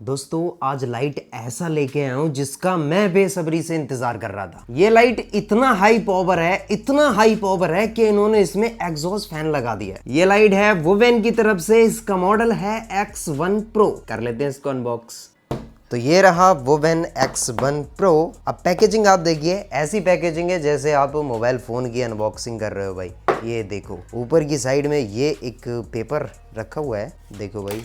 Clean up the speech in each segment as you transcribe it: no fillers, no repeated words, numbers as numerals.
दोस्तों आज लाइट ऐसा लेके आया हूं जिसका मैं बेसब्री से इंतजार कर रहा था। ये लाइट इतना हाई पावर है कि इन्होंने इसमें एग्जॉस्ट फैन लगा दिया है। ये लाइट है वोवेन की तरफ से, इसका मॉडल है X1 Pro। कर लेते हैं इसको अनबॉक्स। तो ये रहा वोवेन X1 Pro। अब पैकेजिंग आप देखिए, ऐसी पैकेजिंग है जैसे आप मोबाइल फोन की अनबॉक्सिंग कर रहे हो भाई। ये देखो ऊपर की साइड में ये एक पेपर रखा हुआ है, देखो भाई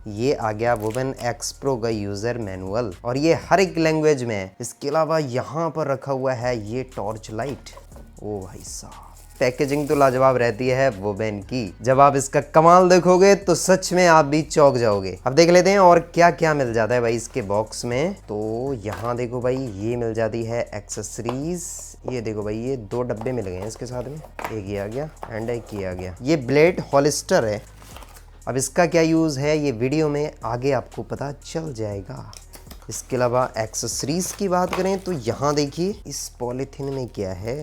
ये आ गया वोवेन X Pro का यूज़र मैनुअल और ये हर एक लैंग्वेज में है। इसके अलावा यहाँ पर रखा हुआ है ये टॉर्च लाइट। ओ भाई साहब, पैकेजिंग तो लाजवाब रहती है वोवेन की। जब आप इसका कमाल देखोगे तो सच में आप भी चौंक जाओगे। अब देख लेते हैं और क्या क्या मिल जाता है भाई इसके बॉक्स में। तो यहाँ देखो भाई ये मिल जाती है एक्सेसरीज। ये देखो भाई ये 2 डब्बे मिल गए हैं इसके साथ में, एक ये आ गया एंड एक ये आ गया। ये ब्लेड हॉलिस्टर है। अब इसका क्या यूज़ है ये वीडियो में आगे आपको पता चल जाएगा। इसके अलावा एक्सेसरीज की बात करें तो यहाँ देखिए इस पॉलीथीन में क्या है।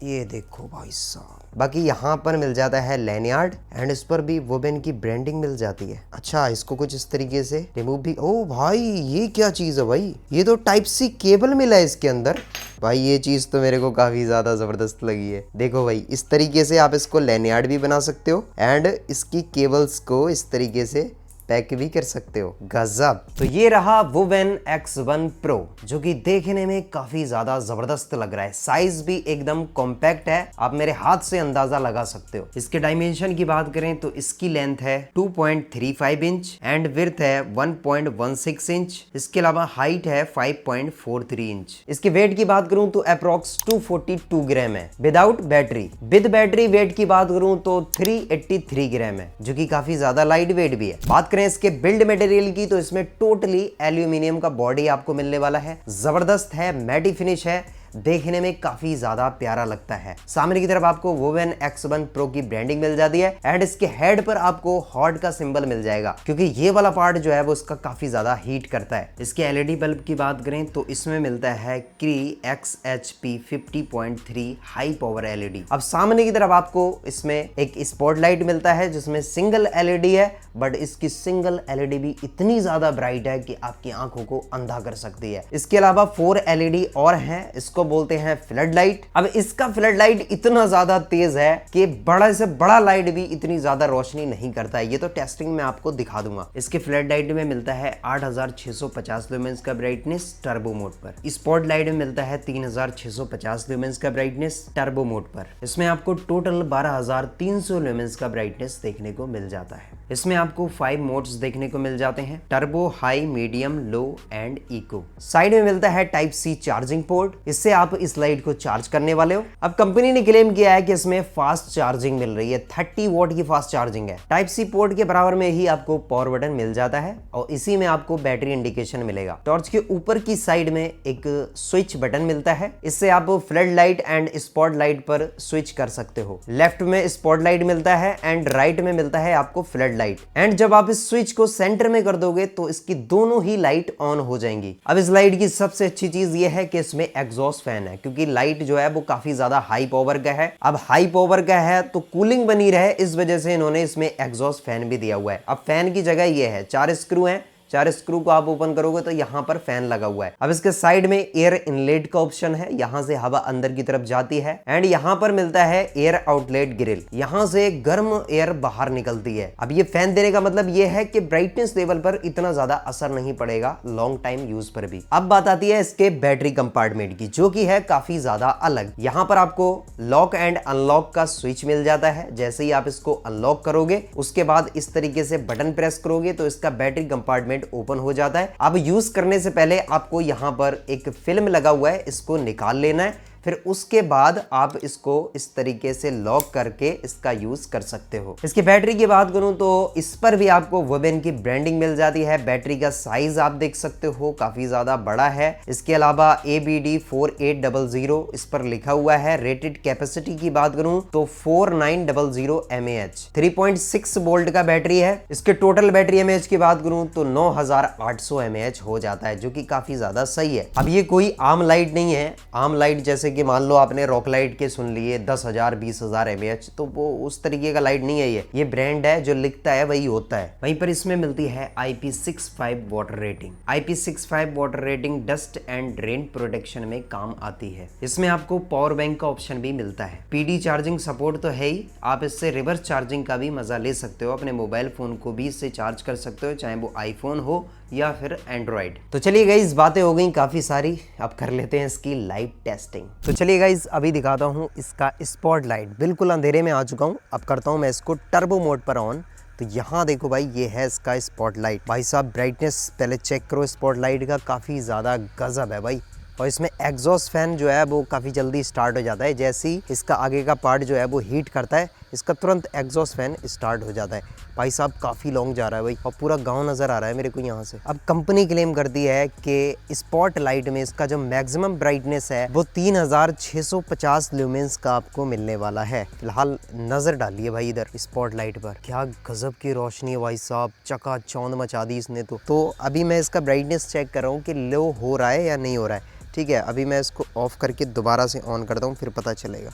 ये देखो भाई साहब, बाकी यहाँ पर मिल जाता है लैनियार्ड एंड इस पर भी वोवेन की ब्रांडिंग मिल जाती है। अच्छा इसको कुछ इस तरीके से रिमूव भी। ओ भाई ये क्या चीज़ है भाई, ये तो टाइप सी केबल मिला है इसके अंदर। भाई ये चीज़ तो मेरे को काफ़ी ज़्यादा ज़बरदस्त लगी है। देखो भाई इस तरीके से आप इसको लैनियार्ड भी बना सकते हो एंड इसकी केबल्स को इस तरीके से पैक भी कर सकते हो। गजब। तो ये रहा वोवेन X1 Pro जो कि देखने में काफी ज्यादा जबरदस्त लग रहा है। साइज भी एकदम कॉम्पैक्ट है, आप मेरे हाथ से अंदाजा लगा सकते हो। इसके डायमेंशन की बात करें तो इसकी लेंथ है 2.35 इंच एंड विड्थ है 1.16 इंच। इसके अलावा हाइट है 5.43 इंच। इसके वेट की बात करूं तो अप्रोक्स 242 ग्राम है without battery. With battery weight की बात करूं तो 383 ग्राम है जो कि काफी ज्यादा लाइट वेट भी है। बात करें इसके बिल्ड मटेरियल की तो इसमें टोटली एल्यूमिनियम का बॉडी आपको मिलने वाला है। जबरदस्त है, मैटी फिनिश है, देखने में काफी ज्यादा प्यारा लगता है। सामने की तरफ आपको वोवेन X1 Pro की ब्रांडिंग मिल जाती है एंड इसके हेड पर आपको हॉट का सिंबल मिल जाएगा क्योंकि ये वाला पार्ट जो है वो इसका काफी ज्यादा हीट करता है। इसके एलईडी बल्ब की बात करें तो इसमें मिलता है क्री XHP 50.3 हाई पावर एलईडी। अब सामने की तरफ आपको इसमें एक स्पॉटलाइट मिलता है जिसमें सिंगल एलईडी है, बट इसकी सिंगल एलईडी भी इतनी ज्यादा ब्राइट है कि आपकी आंखों को अंधा कर सकती है। इसके अलावा 4 एलईडी और हैं, इसको बोलते हैं फ्लड लाइट। अब इसका फ्लड लाइट इतना ज्यादा तेज है कि बड़ा से बड़ा लाइट भी इतनी ज्यादा रोशनी नहीं करता है। ये तो टेस्टिंग में आपको दिखा दूंगा। इसके फ्लड लाइट में मिलता है 8650 ल्यूमेंस का ब्राइटनेस टर्बो मोड पर। स्पॉट लाइट में मिलता है 3650 ल्यूमेंस का ब्राइटनेस टर्बो मोड पर। इसमें आपको टोटल 12300 ल्यूमेंस का ब्राइटनेस देखने को मिल जाता है। इसमें आपको 5 मोड्स देखने को मिल जाते हैं, turbo, high, medium, low and eco. Side में मिलता है टाइप सी चार्जिंग पोर्ट, इससे आप इस लाइट को चार्ज करने वाले हो। अब कंपनी ने क्लेम किया है कि इसमें फास्ट चार्जिंग मिल रही है, 30 वॉट की फास्ट चार्जिंग है। टाइप सी पोर्ट के बराबर में ही आपको पावर बटन मिल जाता है और इसी में आपको बैटरी इंडिकेशन मिलेगा। टॉर्च के ऊपर की साइड में एक स्विच बटन मिलता है, इससे आप flood light and spot light पर स्विच कर सकते हो। लेफ्ट में स्पॉट लाइट मिलता है एंड राइट में मिलता है आपको फ्लड लाइट। एंड जब आप इस स्विच को सेंटर में कर दोगे तो इसकी दोनों ही लाइट ऑन हो जाएंगी। अब इस लाइट की सबसे अच्छी चीज ये है कि इसमें एग्जॉस्ट फैन है क्योंकि लाइट जो है वो काफी ज्यादा हाई पावर का है। अब हाई पावर का है तो कूलिंग बनी रहे, इस वजह से इन्होंने इसमें एग्जॉस्ट फैन भी दिया हुआ है। अब फैन की जगह ये है, 4 स्क्रू हैं, 4 स्क्रू को आप ओपन करोगे तो यहाँ पर फैन लगा हुआ है। अब इसके साइड में एयर इनलेट का ऑप्शन है, यहाँ से हवा अंदर की तरफ जाती है एंड यहाँ पर मिलता है एयर आउटलेट ग्रिल, यहाँ से गर्म एयर बाहर निकलती है। अब ये फैन देने का मतलब ये है कि ब्राइटनेस लेवल पर इतना ज्यादा असर नहीं पड़ेगा लॉन्ग टाइम यूज पर भी। अब बात आती है इसके बैटरी कंपार्टमेंट की जो कि है काफी ज्यादा अलग। यहाँ पर आपको लॉक एंड अनलॉक का स्विच मिल जाता है। जैसे ही आप इसको अनलॉक करोगे उसके बाद इस तरीके से बटन प्रेस करोगे तो इसका बैटरी कंपार्टमेंट ओपन हो जाता है। अब यूज करने से पहले आपको यहां पर एक फिल्म लगा हुआ है, इसको निकाल लेना है, फिर उसके बाद आप इसको इस तरीके से लॉक करके इसका यूज कर सकते हो। इसकी बैटरी की बात करूं तो इस पर भी आपको वोवेन की ब्रांडिंग मिल जाती है। बैटरी का साइज आप देख सकते हो काफी ज्यादा बड़ा है। इसके अलावा ABD 4800 इस पर लिखा हुआ है। रेटेड कैपेसिटी की बात करूं तो 4900 mAh, 3.6 वोल्ट का बैटरी है। इसके टोटल बैटरी mAh की बात करूं तो 9800 mAh हो जाता है जो कि काफी ज्यादा सही है। अब ये कोई आम लाइट नहीं है, आम लाइट जैसे कि मान लो आपने रॉक लाइट के सुन लिए 10,000 20,000 mAh, तो वो उस तरीके का लाइट नहीं है। ये ब्रांड है, जो लिखता है वही होता है। वहीं पर इसमें मिलती है IP65 water rating. IP65 water rating dust and rain protection में काम आती है। इसमें आपको पावर बैंक का ऑप्शन भी मिलता है। PD चार्जिंग सपोर्ट तो है ही, आप इससे रिवर्स चार्जिंग का भी मजा ले सकते हो। अपने मोबाइल फोन को भी इससे चार्ज कर सकते हो, चाहे वो आईफोन हो या फिर एंड्रॉइड। तो चलिए गाइज, बातें हो गई काफ़ी सारी, अब कर लेते हैं इसकी लाइट टेस्टिंग। तो चलिए गाइज, अभी दिखाता हूँ इसका स्पॉट लाइट। बिल्कुल अंधेरे में आ चुका हूँ। अब करता हूँ मैं इसको टर्बो मोड पर ऑन। तो यहाँ देखो भाई, ये है इसका स्पॉट लाइट। भाई साहब ब्राइटनेस पहले चेक करो स्पॉट लाइट का, काफ़ी ज़्यादा गजब है भाई। और इसमें एग्जॉस्ट फैन जो है वो काफ़ी जल्दी स्टार्ट हो जाता है। जैसे ही इसका आगे का पार्ट जो है वो हीट करता है, इसका तुरंत एग्जॉस्ट फैन स्टार्ट हो जाता है। भाई साहब काफ़ी लॉन्ग जा रहा है भाई, और पूरा गांव नज़र आ रहा है मेरे को यहाँ से। अब कंपनी क्लेम करती है कि स्पॉट लाइट में इसका जो मैक्सिमम ब्राइटनेस है वो 3650 ल्यूमेंस का आपको मिलने वाला है। फिलहाल नज़र डालिए भाई इधर स्पॉट लाइट पर, क्या गजब की रोशनी है भाई साहब, चकाचौंध मचा दी इसने। तो अभी मैं इसका ब्राइटनेस चेक कर रहा हूँ कि लो हो रहा है या नहीं हो रहा है। ठीक है, अभी मैं इसको ऑफ करके दोबारा से ऑन करता हूँ, फिर पता चलेगा।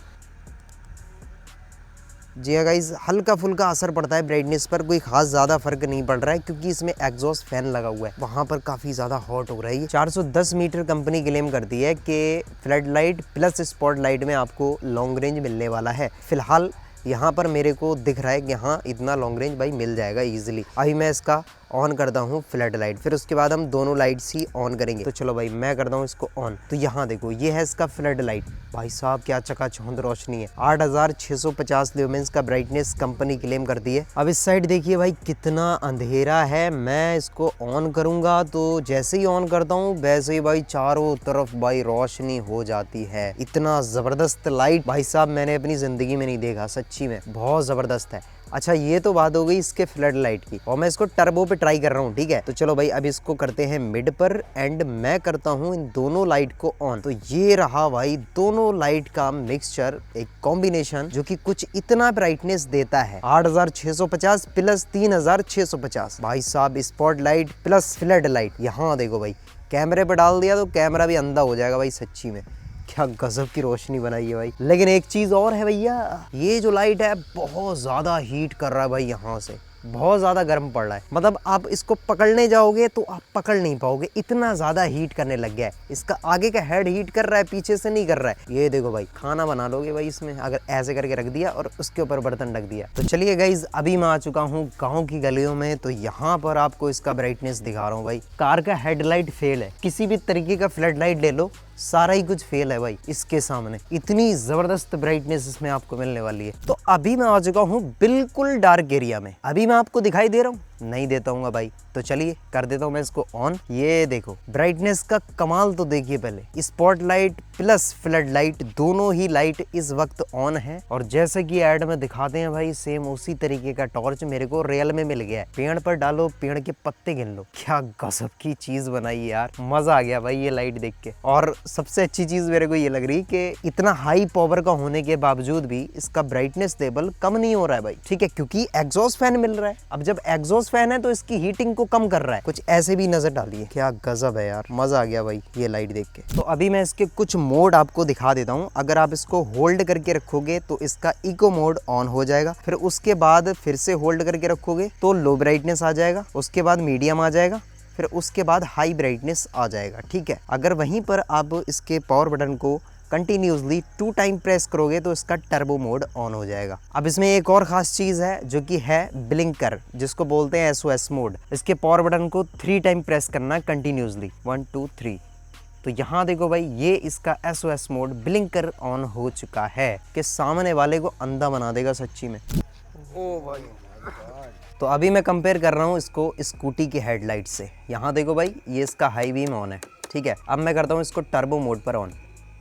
जी हाँ गाइज, हल्का फुल्का असर पड़ता है ब्राइटनेस पर, कोई खास ज़्यादा फर्क नहीं पड़ रहा है क्योंकि इसमें एग्जॉस्ट फैन लगा हुआ है। वहाँ पर काफ़ी ज़्यादा हॉट हो रही है। 410 मीटर कंपनी क्लेम करती है कि flood light plus spot light में आपको लॉन्ग रेंज मिलने वाला है। फिलहाल यहाँ पर मेरे को दिख रहा है कि हाँ, इतना लॉन्ग रेंज भाई मिल जाएगा ईजिली। अभी मैं इसका ऑन करता हूँ फ्लड लाइट, फिर उसके बाद हम दोनों लाइट्स ही ऑन करेंगे। तो चलो भाई, मैं करता हूँ इसको ऑन। तो यहाँ देखो, ये है इसका फ्लड लाइट। भाई साहब क्या चकाचौंध रोशनी है। 8650 ल्यूमेंस का ब्राइटनेस कंपनी क्लेम करती है। अब इस साइड देखिए भाई, कितना अंधेरा है। मैं इसको ऑन करूंगा तो जैसे ही ऑन करता हूँ वैसे ही भाई चारों तरफ भाई रोशनी हो जाती है। इतना जबरदस्त लाइट भाई साहब मैंने अपनी जिंदगी में नहीं देखा, सच्ची में बहुत जबरदस्त है। अच्छा, ये तो बात हो गई इसके फ्लड लाइट की, और मैं इसको टर्बो पे ट्राई कर रहा हूँ। ठीक है, तो चलो भाई, अब इसको करते हैं मिड पर, एंड मैं करता हूँ इन दोनों लाइट को ऑन। तो ये रहा भाई दोनों लाइट का मिक्सचर, एक कॉम्बिनेशन जो कि कुछ इतना ब्राइटनेस देता है। 8650 प्लस 3650। भाई साहब spot light plus flood light. यहाँ देखो भाई, कैमरे पर डाल दिया तो कैमरा भी अंधा हो जाएगा भाई, सच्ची में क्या गजब की रोशनी बनाई है भाई। लेकिन एक चीज और है भैया, ये जो लाइट है बहुत ज्यादा हीट कर रहा है भाई, यहाँ से बहुत ज्यादा गर्म पड़ रहा है। मतलब आप इसको पकड़ने जाओगे तो आप पकड़ नहीं पाओगे, इतना ज्यादा हीट करने लग गया है। इसका आगे का हेड हीट कर रहा है, पीछे से नहीं कर रहा है। ये देखो भाई, खाना बना लोगे भाई इसमें, अगर ऐसे करके रख दिया और उसके ऊपर बर्तन रख दिया। तो चलिए गाइज, अभी मैं आ चुका हूँ गाँव की गलियों में। तो यहाँ पर आपको इसका ब्राइटनेस दिखा रहा हूँ भाई। कार का हेडलाइट फेल है, किसी भी तरीके का फ्लड लाइट ले लो, सारा ही कुछ फेल है भाई इसके सामने। इतनी जबरदस्त ब्राइटनेस इसमें आपको मिलने वाली है। तो अभी मैं आ चुका हूँ बिल्कुल डार्क एरिया में। अभी मैं आपको दिखाई दे रहा हूँ? नहीं देता हूँ भाई। तो चलिए कर देता हूँ मैं इसको ऑन। ये देखो ब्राइटनेस का कमाल तो देखिए पहले। Spot light plus flood light दोनों ही लाइट इस वक्त ऑन है, और जैसे कि ऐड में दिखाते हैं भाई, सेम उसी तरीके का टॉर्च मेरे को रियल में मिल गया है। पेड़ पर डालो, पेड़ के पत्ते गिन लो। क्या गजब की चीज बनाई है यार, मजा आ गया भाई ये लाइट देख के। और सबसे अच्छी चीज मेरे को ये लग रही कि इतना हाई पावर का होने के बावजूद भी इसका ब्राइटनेस लेवल कम नहीं हो रहा है भाई। ठीक है, क्योंकि एग्जॉस्ट फैन मिल रहा है। अब जब एग्जॉस्ट फैन है तो इसकी हीटिंग को कम कर रहा है। कुछ ऐसे भी नजर डालिए, क्या गजब है यार, मजा आ गया भाई ये लाइट देख के। तो अभी मैं इसके कुछ मोड आपको दिखा देता हूँ। अगर आप इसको होल्ड करके रखोगे तो इसका इको मोड ऑन हो जाएगा, फिर उसके बाद फिर से होल्ड करके रखोगे तो लो ब्राइटनेस आ जाएगा, उसके बाद मीडियम आ जाएगा, फिर उसके बाद हाई ब्राइटनेस आ जाएगा। ठीक है, अगर वहीं पर आप इसके पावर बटन को कंटिन्यूसली 2 टाइम प्रेस करोगे तो इसका टर्बो मोड ऑन हो जाएगा। अब इसमें एक और खास चीज है जो कि है ब्लिंकर, जिसको बोलते हैं SOS मोड। इसके पावर बटन को 3 टाइम प्रेस करना कंटिन्यूसली, 1 2 3। तो यहाँ देखो भाई, ये इसका SOS मोड ब्लिंकर ऑन हो चुका है कि सामने वाले को अंधा बना देगा सच्ची में। ओ भाई, तो अभी मैं कंपेयर कर रहा हूँ इसको स्कूटी की हेडलाइट से। यहाँ देखो भाई, ये इसका हाई बीम ऑन है। ठीक है, अब मैं करता हूँ इसको टर्बो मोड पर ऑन।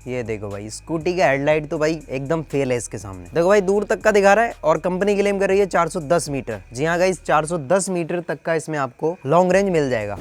ये देखो भाई, स्कूटी का हेडलाइट तो भाई एकदम फेल है इसके सामने। देखो भाई, दूर तक का दिखा रहा है और कंपनी क्लेम कर रही है 410 मीटर। जी हाँ गाइस, 410 मीटर तक का इसमें आपको लॉन्ग रेंज मिल जाएगा।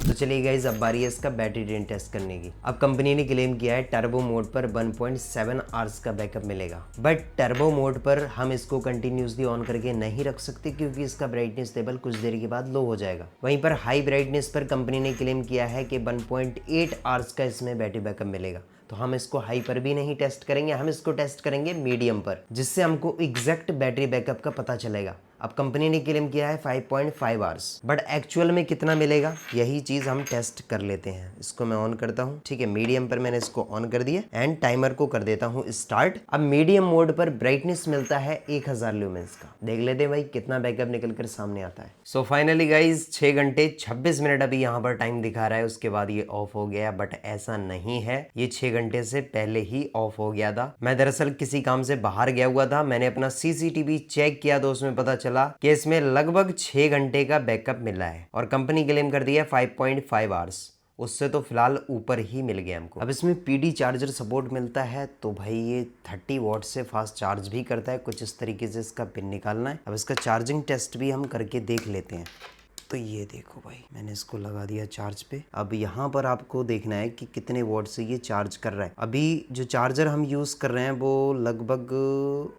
तो चलिए गाइस, अब बारी है इसका बैटरी ड्रेन टेस्ट करने की। अब कंपनी ने क्लेम किया है टर्बो मोड पर 1.7 आवर्स का बैकअप मिलेगा, बट टर्बो मोड पर हम इसको कंटिन्यूसली ऑन करके नहीं रख सकते क्योंकि इसका ब्राइटनेस लेवल कुछ देर के बाद लो हो जाएगा। वहीं पर हाई ब्राइटनेस पर कंपनी ने क्लेम किया है कि 1.8 आवर्स का इसमें बैटरी बैकअप मिलेगा। तो हम इसको हाई पर भी नहीं टेस्ट करेंगे, हम इसको टेस्ट करेंगे मीडियम पर, जिससे हमको एग्जैक्ट बैटरी बैकअप का पता चलेगा। अब कंपनी ने क्लेम किया है 5.5 आवर्स, बट एक्चुअल में कितना मिलेगा यही चीज हम टेस्ट कर लेते हैं। इसको मैं ऑन करता हूँ, ठीक है, मीडियम पर मैंने इसको ऑन कर दिया एंड टाइमर को कर देता हूँ स्टार्ट। अब मीडियम मोड पर ब्राइटनेस मिलता है 1000 ल्यूमेंस का। देख लेते हैं भाई कितना बैकअप निकल कर सामने आता है। सो फाइनली गाइज 6 घंटे 26 मिनट अभी यहाँ पर टाइम दिखा रहा है, उसके बाद ये ऑफ हो गया, बट ऐसा नहीं है, ये 6 घंटे से पहले ही ऑफ हो गया था। मैं दरअसल किसी काम से बाहर गया हुआ था, मैंने अपना CCTV चेक किया तो उसमें पता चला कि इसमें लगभग 6 घंटे का बैकअप मिला है और कंपनी क्लेम कर दिया 5.5 आवर्स। उससे तो फिलहाल ऊपर ही मिल गया हमको। अब इसमें PD चार्जर सपोर्ट मिलता है, तो भाई ये 30 वॉट से फास्ट चार्ज भी करता है। कुछ इस तरीके से इसका पिन निकालना है। अब इसका चार्जिंग टेस्ट भी हम करके देख लेते हैं। तो ये देखो भाई, मैंने इसको लगा दिया चार्ज पे। अब यहाँ पर आपको देखना है कि कितने वॉट से ये चार्ज कर रहा है। अभी जो चार्जर हम यूज कर रहे हैं वो लगभग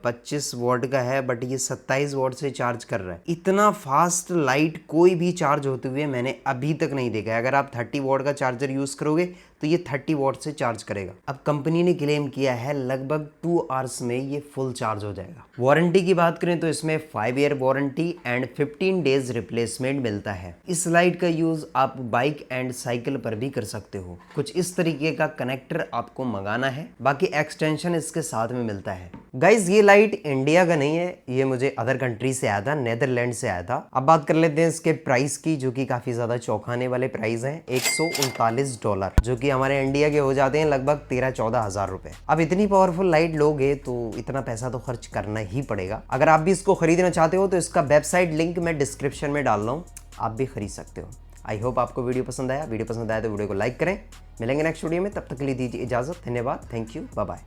25 वॉट का है, बट ये 27 वॉट से चार्ज कर रहा है। इतना फास्ट लाइट कोई भी चार्ज होते हुए मैंने अभी तक नहीं देखा है। अगर आप 30 वॉट का चार्जर यूज करोगे तो ये 30 वॉट से चार्ज करेगा। अब कंपनी ने क्लेम किया है लगभग 2 आवर्स में ये फुल चार्ज हो जाएगा। वारंटी की बात करें तो इसमें 5 year warranty and 15 days replacement मिलता है। इस लाइट का यूज आप बाइक एंड साइकिल पर भी कर सकते हो। कुछ इस तरीके का कनेक्टर आपको मंगाना है, बाकी एक्सटेंशन इसके साथ में मिलता है। गाइज ये लाइट इंडिया का नहीं है, ये मुझे अदर कंट्री से आया था, नेदरलैंड से आया था। अब बात कर लेते हैं इसके प्राइस की, जो कि काफी ज्यादा चौंकाने वाले प्राइस हैं। $139, जो कि हमारे इंडिया के हो जाते हैं लगभग 13-14 हजार रुपए। अब इतनी पावरफुल लाइट लोगे तो इतना पैसा तो खर्च करना ही पड़ेगा। अगर आप भी इसको खरीदना चाहते हो तो इसका वेबसाइट लिंक मैं डिस्क्रिप्शन में डाल रहा हूँ, आप भी खरीद सकते हो। आई होप आपको वीडियो पसंद आया। वीडियो पसंद आया तो वीडियो को लाइक करें। मिलेंगे नेक्स्ट वीडियो में, तब तक के लिए दीजिए इजाजत। धन्यवाद, थैंक यू, बाय बाय।